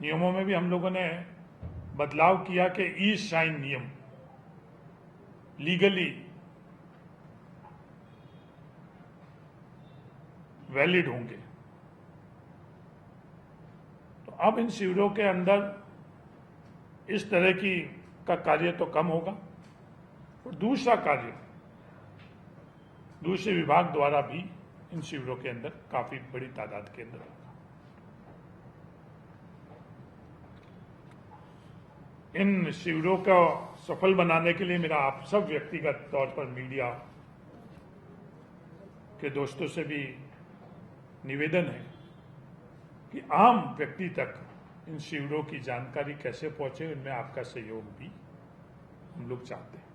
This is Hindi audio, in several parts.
नियमों में भी हम लोगों ने बदलाव किया कि ई साइन नियम लीगली वैलिड होंगे। तो अब इन शिविरों के अंदर इस तरह की का कार्य तो कम होगा, और दूसरा कार्य दूसरे विभाग द्वारा भी इन शिविरों के अंदर काफी बड़ी तादाद के अंदर होगा। इन शिविरों को सफल बनाने के लिए मेरा आप सब व्यक्तिगत तौर पर मीडिया के दोस्तों से भी निवेदन है कि आम व्यक्ति तक इन शिविरों की जानकारी कैसे पहुंचे, उनमें आपका सहयोग भी हम लोग चाहते हैं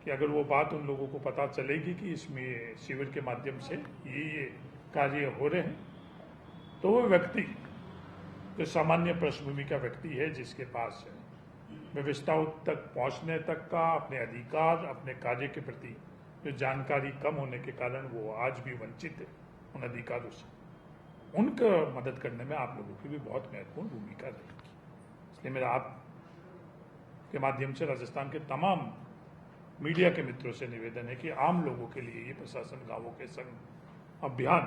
कि अगर वो बात उन लोगों को पता चलेगी कि इसमें शिविर के माध्यम से ये कार्य हो रहे हैं, तो वो व्यक्ति जो सामान्य पृष्ठभूमि का व्यक्ति है, जिसके पास व्यवस्थाओं तक पहुंचने तक का अपने अधिकार, अपने कार्य के प्रति जो जानकारी कम होने के कारण वो आज भी वंचित है उन अधिकारों से, उनका मदद करने में आप लोगों की भी बहुत महत्वपूर्ण भूमिका रहेगी। इसलिए मेरा आप के माध्यम से राजस्थान के तमाम मीडिया के मित्रों से निवेदन है कि आम लोगों के लिए ये प्रशासन गांवों के संग अभियान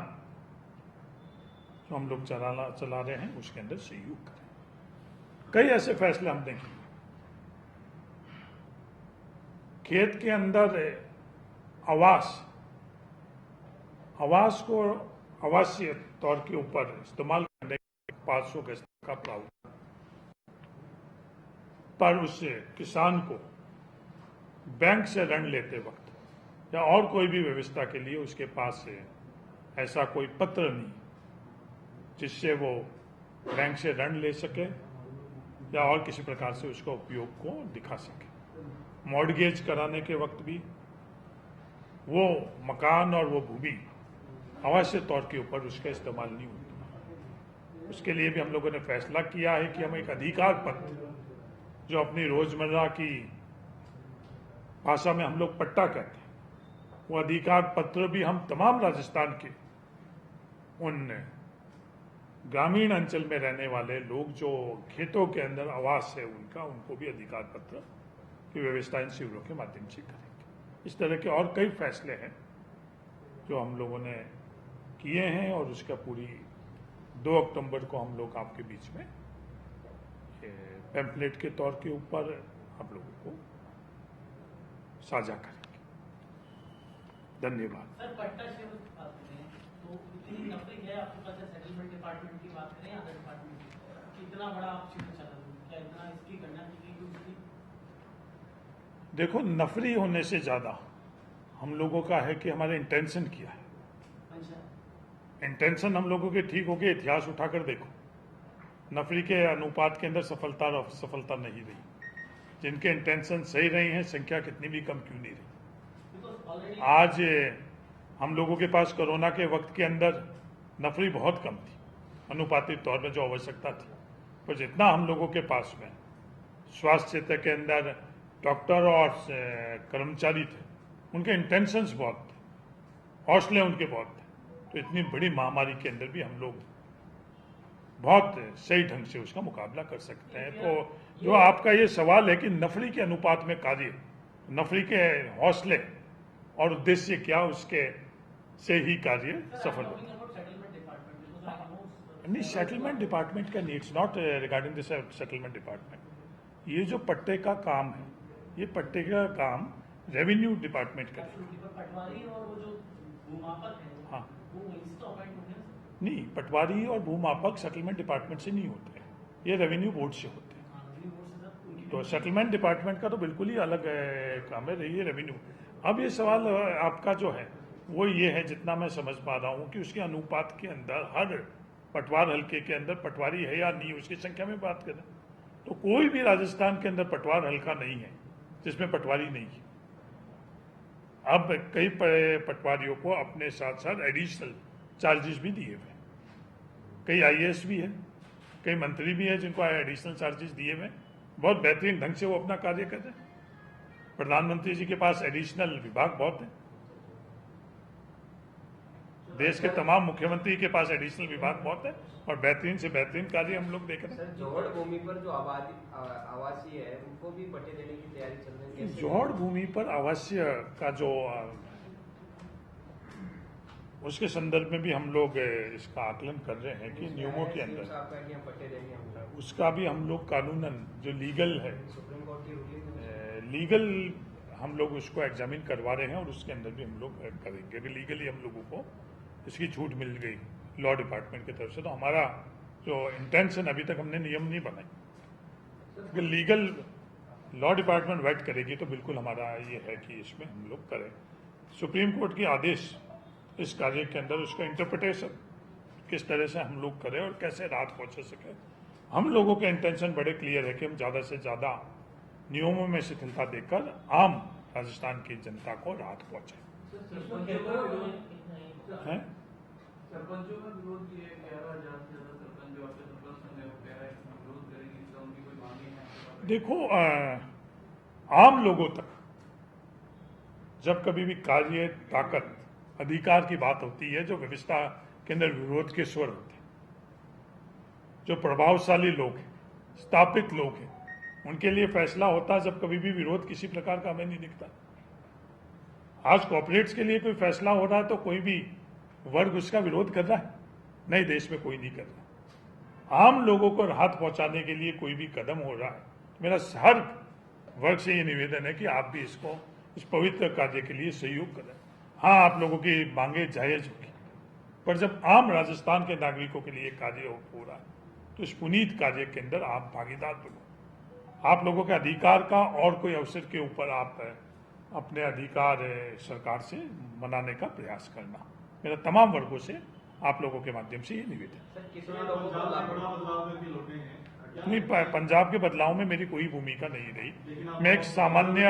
जो हम लोग चला रहे हैं उसके अंदर सहयोग करें। कई ऐसे फैसले हमने किए, खेत के अंदर आवास को आवासीय तौर के ऊपर इस्तेमाल करने के 500 गज का प्रावधान, पर उस किसान को बैंक से ऋण लेते वक्त या और कोई भी व्यवस्था के लिए उसके पास से ऐसा कोई पत्र नहीं जिससे वो बैंक से ऋण ले सके या और किसी प्रकार से उसका उपयोग को दिखा सके। मॉर्गेज कराने के वक्त भी वो मकान और वो भूमि आवासीय तौर के ऊपर उसका इस्तेमाल नहीं होता। उसके लिए भी हम लोगों ने फैसला किया है कि हम एक अधिकार पत्र, जो अपनी रोजमर्रा की भाषा में हम लोग पट्टा कहते हैं, वो अधिकार पत्र भी हम तमाम राजस्थान के उन ग्रामीण अंचल में रहने वाले लोग जो खेतों के अंदर आवास है उनको भी अधिकार पत्र की व्यवस्था इन शिविरों के माध्यम से करेंगे। इस तरह के और कई फैसले हैं जो हम लोगों ने किए हैं, और उसका पूरी 2 अक्टूबर को हम लोग आपके बीच में पैम्पलेट के तौर के ऊपर आप लोगों को साझा करेंगे। धन्यवाद। सर, पट्टा शिविर की बात करें तो इतनी नफरी है आपके पास, सेटलमेंट डिपार्टमेंट की बात करें, अदर डिपार्टमेंट की, कितना बड़ा आप शिविर चला रहे हैं, क्या इतना इसकी गणना की गई? देखो, नफरी होने से ज्यादा हम लोगों का है कि हमारे इंटेंशन क्या है। इंटेंशन हम लोगों के ठीक हो गए, इतिहास उठाकर देखो, नफरी के अनुपात के अंदर सफलता नहीं रही। जिनके इंटेंशन सही रही हैं, संख्या कितनी भी कम क्यों नहीं रही। आज हम लोगों के पास कोरोना के वक्त के अंदर नफरी बहुत कम थी अनुपातिक तौर पर जो आवश्यकता थी, पर जितना हम लोगों के पास में स्वास्थ्य क्षेत्र के अंदर डॉक्टर और कर्मचारी थे, उनके इंटेंशंस बहुत थे, हौसले उनके बहुत थे, तो इतनी बड़ी महामारी के अंदर भी हम लोग बहुत सही ढंग से उसका मुकाबला कर सकते हैं। तो जो आपका ये सवाल है कि नफरी के अनुपात में कार्य, नफरी के हौसले और उद्देश्य क्या, उसके से ही कार्य सफल होगा। नहीं, सेटलमेंट डिपार्टमेंट का needs not regarding this settlement department. ये जो पट्टे का काम है, ये पट्टे का काम रेवेन्यू डिपार्टमेंट करेगा। हाँ, नहीं, पटवारी और भूमापक सेटलमेंट डिपार्टमेंट से नहीं होते हैं, ये रेवेन्यू बोर्ड से होते हैं। तो सेटलमेंट डिपार्टमेंट का तो बिल्कुल ही अलग काम है, ये रेवेन्यू। अब ये सवाल आपका जो है वो ये है, जितना मैं समझ पा रहा हूँ, कि उसके अनुपात के अंदर हर पटवार हल्के के अंदर पटवारी है या नहीं, उसकी संख्या में बात करें तो कोई भी राजस्थान के अंदर पटवार हल्का नहीं है जिसमें पटवारी नहीं है। अब कई पटवारियों को अपने साथ साथ एडिशनल चार्जेस भी दिए हुए, कई आईएएस भी है, कई मंत्री भी है जिनको एडिशनल चार्जेस दिए हुए, बहुत बेहतरीन ढंग से वो अपना कार्य कर रहे हैं। प्रधानमंत्री जी के पास एडिशनल विभाग बहुत है। देश के तमाम मुख्यमंत्री के पास एडिशनल विभाग बहुत है और बेहतरीन से बेहतरीन कार्य हम लोग देख रहे हैं। सर, जोहड़ भूमि पर जो आवासीय है उनको भी पट्टे देने की तैयारी चल रही है। जोहड़ भूमि पर आवासीय का जो उसके संदर्भ में भी हम लोग इसका आकलन कर रहे हैं कि नियमों के अंदर पट्टे देंगे हम लोग, उसका भी हम लोग कानूनन जो लीगल है, सुप्रीम कोर्ट की रूलिंग लीगल हम लोग उसको एग्जामिन करवा रहे हैं और उसके अंदर भी हम लोग करेंगे। अगर लीगली हम लोगों को इसकी छूट मिल गई लॉ डिपार्टमेंट की तरफ से, तो हमारा जो इंटेंशन, अभी तक हमने नियम नहीं बनाए, अगर लीगल लॉ डिपार्टमेंट वेट करेगी तो बिल्कुल हमारा ये है कि इसमें हम लोग करें। सुप्रीम कोर्ट के आदेश इस कार्य के अंदर उसका इंटरप्रिटेशन किस तरह से हम लोग करें और कैसे राहत पहुंचा सके। हम लोगों के इंटेंशन बड़े क्लियर है कि हम ज़्यादा से ज़्यादा नियमों में शिथिलता देकर आम राजस्थान की जनता को राहत पहुंचाए। हैं? सरपंचों का विरोध किया, 11,000 से ज्यादा सरपंच जो आपके सरपंच संघ है वो कह रहा है इसमें विरोध करेगी, इसका उनकी कोई मांगे हैं? देखो, आम लोगों तक जब कभी भी कार्य, ताकत, अधिकार की बात होती है, जो व्यवस्था के अंदर विरोध के स्वर होते हैं, जो प्रभावशाली लोग हैं, स्थापित लोग हैं, उनके लिए फैसला होता है जब कभी भी विरोध किसी प्रकार का हमें नहीं दिखता। आज कॉर्पोरेट्स के लिए कोई फैसला हो रहा है तो कोई भी वर्ग उसका विरोध कर रहा है? नहीं, देश में कोई नहीं कर रहा। आम लोगों को राहत पहुंचाने के लिए कोई भी कदम हो रहा है, मेरा हर वर्ग से ये निवेदन है कि आप भी इसको, इस पवित्र कार्य के लिए सहयोग करें। हाँ, आप लोगों की मांगे जायज होगी, पर जब आम राजस्थान के नागरिकों के लिए कार्य हो रहा है तो इस पुनीत कार्य के अंदर आप भागीदार बनो। आप लोगों के अधिकार का और कोई अवसर के ऊपर आप अपने अधिकार सरकार से मनाने का प्रयास करना, मेरा तमाम वर्गों से आप लोगों के माध्यम से ये निवेदन। नहीं, पंजाब के बदलाव में मेरी कोई भूमिका नहीं रही। मैं एक सामान्य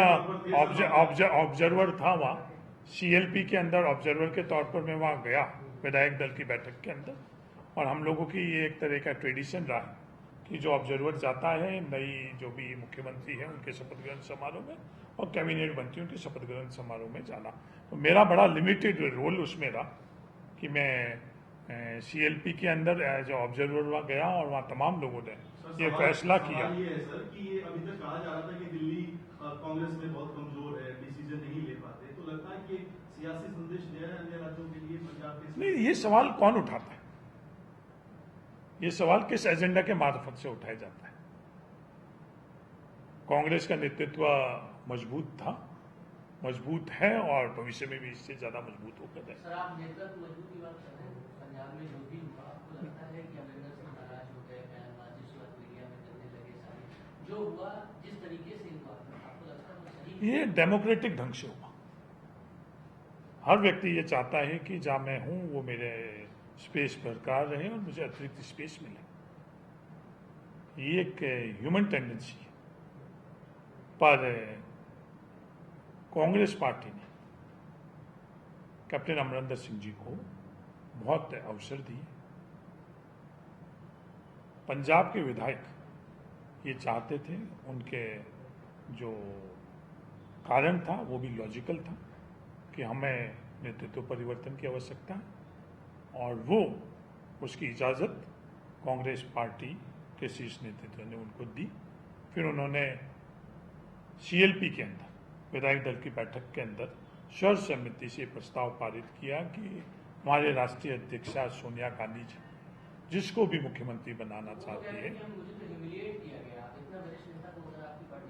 ऑब्जर्वर था वहाँ, CLP के अंदर ऑब्जर्वर के तौर पर मैं वहाँ गया विधायक दल की बैठक के अंदर, और हम लोगों की ये एक तरह का ट्रेडिशन रहा है कि जो ऑब्जर्वर जाता है, नई जो भी मुख्यमंत्री है उनके शपथ ग्रहण समारोह में और कैबिनेट मंत्री उनके शपथ ग्रहण समारोह में जाना। तो मेरा बड़ा लिमिटेड रोल उसमें रहा कि मैं CLP के अंदर एज ऑब्जर्वर वहाँ गया और वहाँ तमाम लोगों ने ये फैसला किया। ये है सर कि ये अभी तक कहा जा रहा था कि दिल्ली कांग्रेस में बहुत कमजोर है, डिसीजन नहीं ले पाते, तो लगता है कि सियासी संदेश दे रहे हैं अन्य राज्यों के लिए पंजाब के? नहीं, ये सवाल कौन उठाता है? ये सवाल किस एजेंडा के मार्फत से उठाया जाता है? कांग्रेस का नेतृत्व मजबूत था, मजबूत है और भविष्य में भी इससे ज्यादा मजबूत होकर है। सर, आप नेतृत्व मजबूत की बात कर रहे हैं, पंजाब में जो भी हुआ, आपको लगता है कि अमरिंदर सिंह नाराज हो गए, बयानबाजी सोशल मीडिया में करने लगे, सारे जो हुआ जिस तरीके से हुआ, आपको लगता है वो सही? ये डेमोक्रेटिक ढंग से हुआ। हर व्यक्ति ये चाहता है कि जहाँ मैं हूँ वो मेरे स्पेस बरकरार रहे और मुझे अतिरिक्त स्पेस मिले। ये एक ह्यूमन टेंडेंसी है, पर कांग्रेस पार्टी ने कैप्टन अमरिंदर सिंह जी को बहुत अवसर दिए। पंजाब के विधायक ये चाहते थे, उनके जो कारण था वो भी लॉजिकल था कि हमें नेतृत्व परिवर्तन की आवश्यकता है, और वो उसकी इजाज़त कांग्रेस पार्टी के शीर्ष नेतृत्व ने उनको दी। फिर उन्होंने CLP के अंदर विधायक दल की बैठक के अंदर सर्वसम्मति से प्रस्ताव पारित किया कि हमारे राष्ट्रीय अध्यक्षा सोनिया गांधी जी जिसको भी मुख्यमंत्री बनाना चाहती है।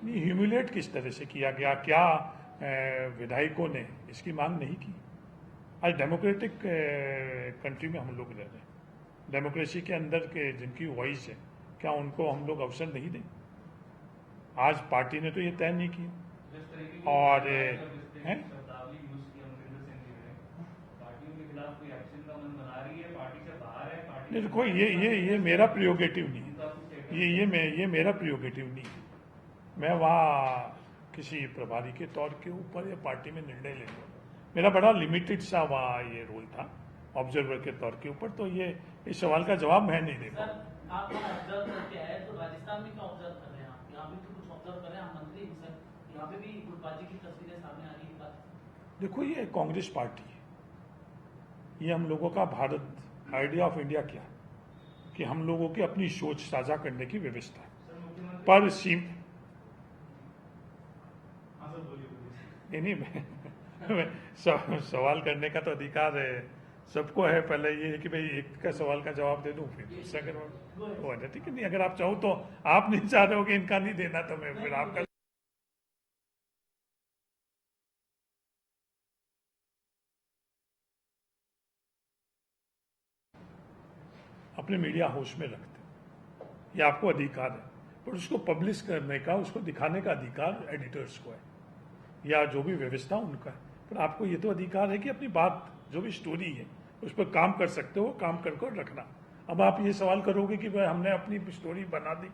नहीं, ह्यूमिलेट किस तरह से किया गया? क्या विधायकों ने इसकी मांग नहीं की? आज डेमोक्रेटिक कंट्री में हम लोग रह रहे हैं, डेमोक्रेसी के अंदर के जिनकी वॉइस है, क्या उनको हम लोग अवसर नहीं दें? आज पार्टी ने तो ये तय नहीं किया। और हैं देखो, ये मेरा प्रियोगेटिव नहीं है, ये मेरा प्रियोगेटिव नहीं है। मैं वहाँ किसी प्रभारी के तौर के ऊपर या पार्टी में निर्णय लेने, मेरा बड़ा लिमिटेड सा वहाँ ये रोल था ऑब्जर्वर के तौर के ऊपर। तो ये इस सवाल का जवाब मैं नहीं दे पाऊँ। आप ऑब्जर्व करके आए तो राजस्थान में क्या ऑब्जर्व कर रहे हैं? आप यहाँ भी तो कुछ ऑब्जर्व कर रहे हैं, मंत्री सर, यहाँ पे भी गुटबाजी की तस्वीरें सामने आ रही है। देखो, ये कांग्रेस पार्टी है, ये हम लोगों का भारत आइडिया ऑफ इंडिया क्या है कि हम लोगों की अपनी सोच साझा करने की व्यवस्था है सर मुख्यमंत्री पर सीम हाँ सर बोलिए बोलिए। नहीं सवाल करने का तो अधिकार है सबको है। पहले ये है कि भाई एक का सवाल का जवाब दे दूं फिर दूसरा का वो है ठीक है। नहीं अगर आप चाहो तो आप नहीं चाह रहे हो कि इनका नहीं देना तो मैं फिर आपका अपने मीडिया हाउस में रखते हैं, ये आपको अधिकार है। पर उसको पब्लिश करने का उसको दिखाने का अधिकार एडिटर्स को है या जो भी व्यवस्था उनका है। पर आपको ये तो अधिकार है कि अपनी बात जो भी स्टोरी है उस पर काम कर सकते हो, काम कर रखना। अब आप ये सवाल करोगे कि भाई हमने अपनी स्टोरी बना दी